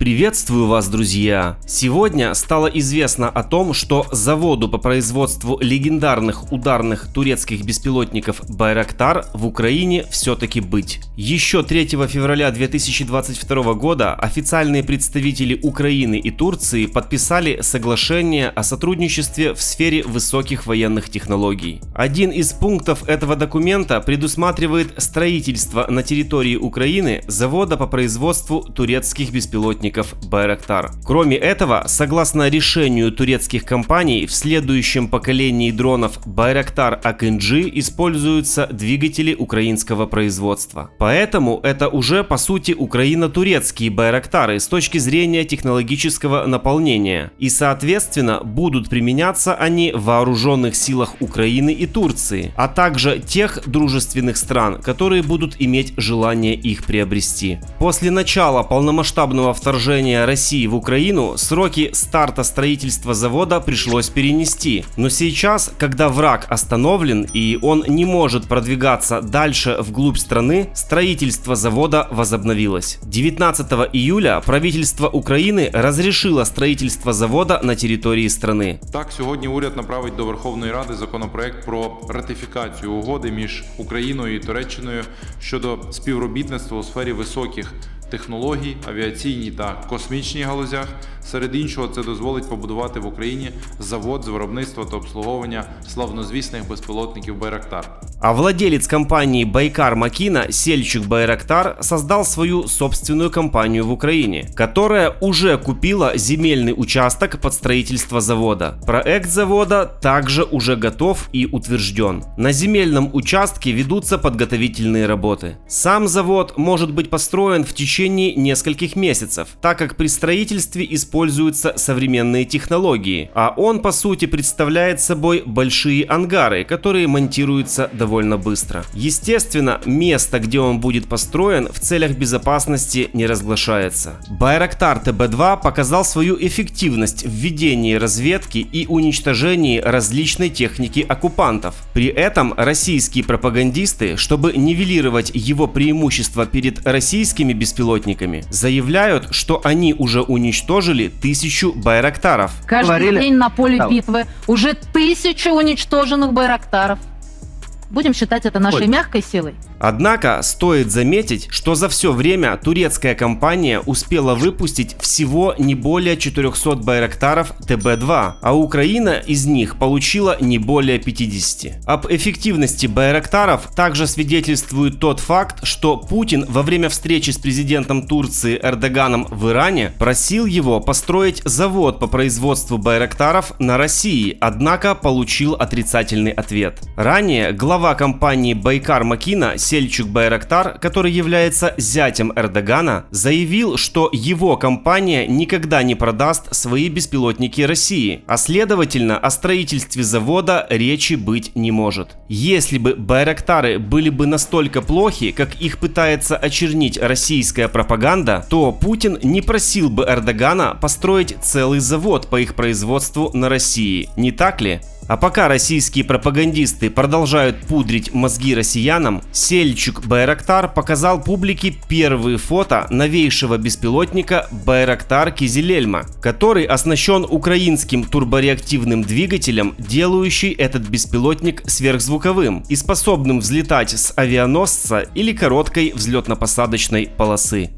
Приветствую вас, друзья! Сегодня стало известно о том, что заводу по производству легендарных ударных турецких беспилотников Байрактар в Украине все-таки быть. Еще 3 февраля 2022 года официальные представители Украины и Турции подписали соглашение о сотрудничестве в сфере высоких военных технологий. Один из пунктов этого документа предусматривает строительство на территории Украины завода по производству турецких беспилотников Байрактар. Кроме этого, согласно решению турецких компаний, в следующем поколении дронов Байрактар Акинджи используются двигатели украинского производства. Поэтому это уже по сути украино-турецкие Байрактары с точки зрения технологического наполнения. И соответственно будут применяться они в вооруженных силах Украины и Турции, а также тех дружественных стран, которые будут иметь желание их приобрести. После начала полномасштабного вторжения России в Украину сроки старта строительства завода пришлось перенести. Но сейчас, когда враг остановлен и он не может продвигаться дальше вглубь страны, строительство завода возобновилось. 19 июля правительство України разрешило строительство завода на території страни. Так, сьогодні уряд направить до Верховної Ради законопроект про ратифікацію угоди між Україною і Туреччиною щодо співробітництва у сфері високих технологій, авіаційній та космічній галузях. Серед іншого, це дозволить побудувати в Україні завод з виробництва та обслуговування славнозвісних безпілотників Байрактар. А владелец компании Байкар Макина Сельчук Байрактар создал свою собственную компанию в Украине, которая уже купила земельный участок под строительство завода. Проект завода также уже готов и утвержден. На земельном участке ведутся подготовительные работы. Сам завод может быть построен в течение нескольких месяцев, так как при строительстве используются современные технологии, а он по сути представляет собой большие ангары, которые монтируются довольно быстро. Естественно, место, где он будет построен, в целях безопасности не разглашается. Байрактар ТБ-2 показал свою эффективность в ведении разведки и уничтожении различной техники оккупантов. При этом российские пропагандисты, чтобы нивелировать его преимущество перед российскими беспилотниками, заявляют, что они уже уничтожили 1000 Байрактаров. Каждый день на поле битвы уже 1000 уничтоженных Байрактаров. Будем считать это нашей мягкой силой. Однако стоит заметить, что за все время турецкая компания успела выпустить всего не более 400 Байрактаров ТБ-2, а Украина из них получила не более 50. Об эффективности Байрактаров также свидетельствует тот факт, что Путин во время встречи с президентом Турции Эрдоганом в Иране просил его построить завод по производству Байрактаров на России, однако получил отрицательный ответ. Ранее глава компании Байкар Макина Сельчук Байрактар, который является зятем Эрдогана, заявил, что его компания никогда не продаст свои беспилотники России, а следовательно о строительстве завода речи быть не может. Если бы Байрактары были бы настолько плохи, как их пытается очернить российская пропаганда, то Путин не просил бы Эрдогана построить целый завод по их производству на России, не так ли? А пока российские пропагандисты продолжают пудрить мозги россиянам, Сельчук Байрактар показал публике первые фото новейшего беспилотника Байрактар Кизилельма, который оснащен украинским турбореактивным двигателем, делающий этот беспилотник сверхзвуковым и способным взлетать с авианосца или короткой взлетно-посадочной полосы.